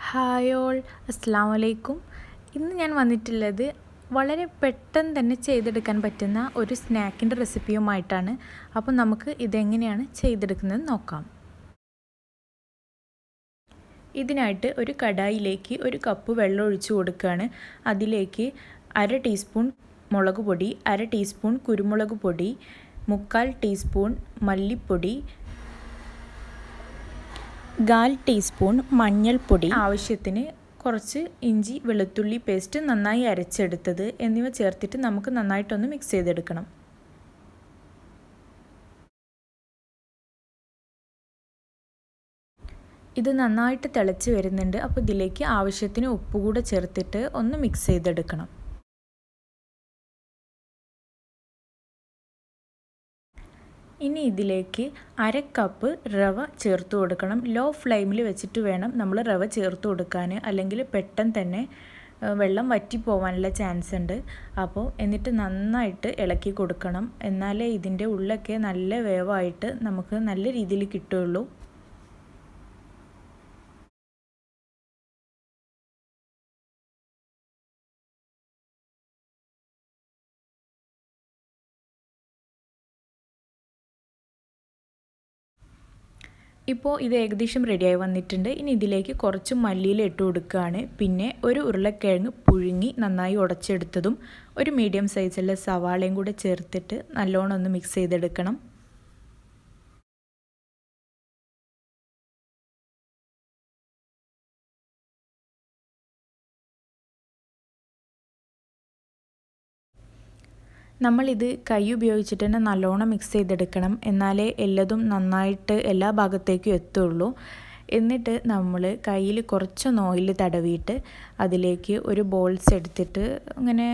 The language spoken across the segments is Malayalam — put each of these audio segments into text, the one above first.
ഹായ് ഓൾ, അസ്സാം വലൈക്കും. ഇന്ന് ഞാൻ വന്നിട്ടുള്ളത് വളരെ പെട്ടെന്ന് തന്നെ ചെയ്തെടുക്കാൻ പറ്റുന്ന ഒരു സ്നാക്കിൻ്റെ റെസിപ്പിയുമായിട്ടാണ്. അപ്പോൾ നമുക്ക് ഇതെങ്ങനെയാണ് ചെയ്തെടുക്കുന്നത് നോക്കാം. ഇതിനായിട്ട് ഒരു കടായിലേക്ക് ഒരു കപ്പ് വെള്ളം ഒഴിച്ചു കൊടുക്കുകയാണ്. അതിലേക്ക് 1/2 ടീസ്പൂൺ മുളക് പൊടി, 1/2 ടീസ്പൂൺ കുരുമുളക് പൊടി, 1/4 ടീസ്പൂൺ മല്ലിപ്പൊടി, 1/4 ടീസ്പൂൺ മഞ്ഞൾപ്പൊടി, ആവശ്യത്തിന് കുറച്ച് ഇഞ്ചി വെളുത്തുള്ളി പേസ്റ്റ് നന്നായി അരച്ചെടുത്തത് എന്നിവ ചേർത്തിട്ട് നമുക്ക് നന്നായിട്ടൊന്ന് മിക്സ് ചെയ്തെടുക്കണം. ഇത് നന്നായിട്ട് തിളച്ച് വരുന്നുണ്ട്. അപ്പോൾ ഇതിലേക്ക് ആവശ്യത്തിന് ഉപ്പ് കൂടെ ചേർത്തിട്ട് ഒന്ന് മിക്സ് ചെയ്തെടുക്കണം. ഇനി ഇതിലേക്ക് 1/2 കപ്പ് റവ ചേർത്ത് കൊടുക്കണം. ലോ ഫ്ലെയിമിൽ വെച്ചിട്ട് വേണം നമ്മൾ റവ ചേർത്ത് കൊടുക്കാൻ, അല്ലെങ്കിൽ പെട്ടെന്ന് തന്നെ വെള്ളം വറ്റിപ്പോവാനുള്ള ചാൻസ് ഉണ്ട്. അപ്പോൾ എന്നിട്ട് നന്നായിട്ട് ഇളക്കി കൊടുക്കണം. എന്നാലേ ഇതിൻ്റെ ഉള്ളൊക്കെ നല്ല വേവായിട്ട് നമുക്ക് നല്ല രീതിയിൽ കിട്ടുകയുള്ളൂ. ഇപ്പോൾ ഇത് ഏകദേശം റെഡിയായി വന്നിട്ടുണ്ട്. ഇനി ഇതിലേക്ക് കുറച്ച് മല്ലിയില ഇട്ട് കൊടുക്കുകയാണ്. പിന്നെ ഒരു ഉരുളക്കിഴങ്ങ് പുഴുങ്ങി നന്നായി ഉടച്ചെടുത്തതും ഒരു മീഡിയം സൈസുള്ള സവാളയും കൂടെ ചേർത്തിട്ട് നല്ലോണം ഒന്ന് മിക്സ് ചെയ്തെടുക്കണം. നമ്മളിത് കൈ ഉപയോഗിച്ചിട്ട് തന്നെ നല്ലോണം മിക്സ് ചെയ്തെടുക്കണം. എന്നാലേ എല്ലതും നന്നായിട്ട് എല്ലാ ഭാഗത്തേക്കും എത്തുള്ളൂ. എന്നിട്ട് നമ്മൾ കയ്യിൽ കുറച്ചൊന്ന് ഓയിൽ തടവിയിട്ട് അതിലേക്ക് ഒരു ബോൾസ് എടുത്തിട്ട് ഇങ്ങനെ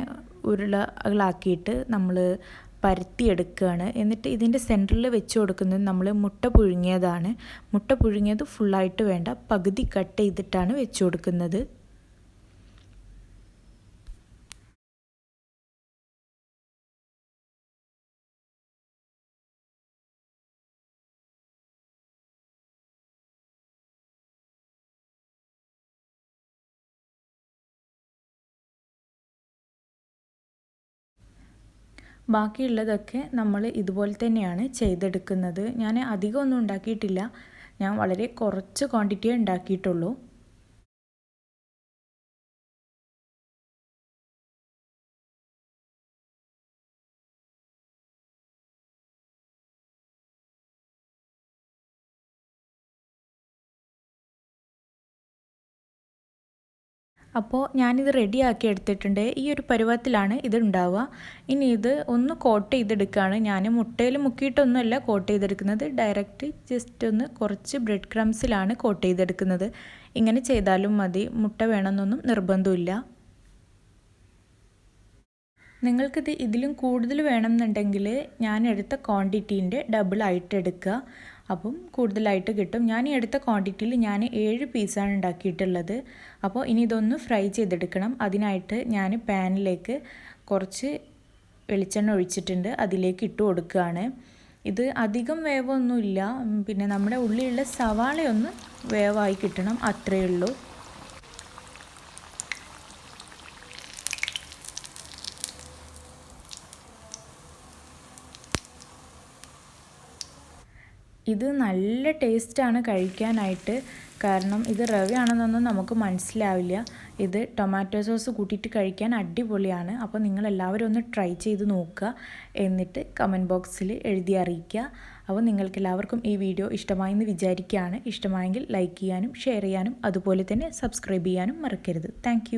ഉരുളകളാക്കിയിട്ട് നമ്മൾ പരത്തിയെടുക്കുകയാണ്. എന്നിട്ട് ഇതിൻ്റെ സെൻറ്ററിൽ വെച്ച് കൊടുക്കുന്നത് നമ്മൾ മുട്ട പുഴുങ്ങിയതാണ്. മുട്ട പുഴുങ്ങിയത് ഫുള്ളായിട്ട് വേണ്ട, പകുതി കട്ട് ചെയ്തിട്ടാണ് വെച്ച് കൊടുക്കുന്നത്. ബാക്കിയുള്ളതൊക്കെ നമ്മൾ ഇതുപോലെ തന്നെയാണ് ചെയ്തെടുക്കുന്നത്. ഞാൻ അധികമൊന്നും ഉണ്ടാക്കിയിട്ടില്ല, ഞാൻ വളരെ കുറച്ച് ക്വാണ്ടിറ്റിയേ ഉണ്ടാക്കിയിട്ടുള്ളൂ. അപ്പോൾ ഞാനിത് റെഡിയാക്കി എടുത്തിട്ടുണ്ട്. ഈ ഒരു പരുവത്തിലാണ് ഇത് ഉണ്ടാവുക. ഇനി ഇത് ഒന്ന് കോട്ട് ചെയ്തെടുക്കുകയാണ്. ഞാൻ മുട്ടയിൽ മുക്കിയിട്ടൊന്നുമല്ല കോട്ട് ചെയ്തെടുക്കുന്നത്, ഡയറക്റ്റ് ജസ്റ്റ് ഒന്ന് കുറച്ച് ബ്രെഡ് ക്രംസിലാണ് കോട്ട് ചെയ്തെടുക്കുന്നത്. ഇങ്ങനെ ചെയ്താലും മതി, മുട്ട വേണമെന്നൊന്നും നിർബന്ധമില്ല. നിങ്ങൾക്കിത് ഇതിലും കൂടുതൽ വേണമെന്നുണ്ടെങ്കിൽ ഞാൻ എടുത്ത ക്വാണ്ടിറ്റീൻ്റെ ഡബിളായിട്ട് എടുക്കുക, അപ്പം കൂടുതലായിട്ട് കിട്ടും. ഞാൻ ഈ എടുത്ത ക്വാണ്ടിറ്റിയിൽ ഞാൻ 7 പീസാണ് ഉണ്ടാക്കിയിട്ടുള്ളത്. അപ്പോൾ ഇനി ഇതൊന്ന് ഫ്രൈ ചെയ്തെടുക്കണം. അതിനായിട്ട് ഞാൻ പാനിലേക്ക് കുറച്ച് വെളിച്ചെണ്ണ ഒഴിച്ചിട്ടുണ്ട്, അതിലേക്ക് ഇട്ട് കൊടുക്കുകയാണ്. ഇത് അധികം വേവൊന്നുമില്ല, പിന്നെ നമ്മുടെ ഉള്ളിലുള്ള സവാളയൊന്ന് വേവായി കിട്ടണം, അത്രയേ ഉള്ളൂ. ഇത് നല്ല ടേസ്റ്റാണ് കഴിക്കാനായിട്ട്, കാരണം ഇത് റവയാണെന്നൊന്നും നമുക്ക് മനസ്സിലാവില്ല. ഇത് ടൊമാറ്റോ സോസ് കൂട്ടിയിട്ട് കഴിക്കാൻ അടിപൊളിയാണ്. അപ്പോൾ നിങ്ങളെല്ലാവരും ഒന്ന് ട്രൈ ചെയ്ത് നോക്കുക, എന്നിട്ട് കമൻറ്റ് ബോക്സിൽ എഴുതി അറിയിക്കുക. അപ്പോൾ നിങ്ങൾക്കെല്ലാവർക്കും ഈ വീഡിയോ ഇഷ്ടമായെന്ന് വിചാരിക്കുകയാണ്. ഇഷ്ടമായെങ്കിൽ ലൈക്ക് ചെയ്യാനും ഷെയർ ചെയ്യാനും അതുപോലെ തന്നെ സബ്സ്ക്രൈബ് ചെയ്യാനും മറക്കരുത്. താങ്ക്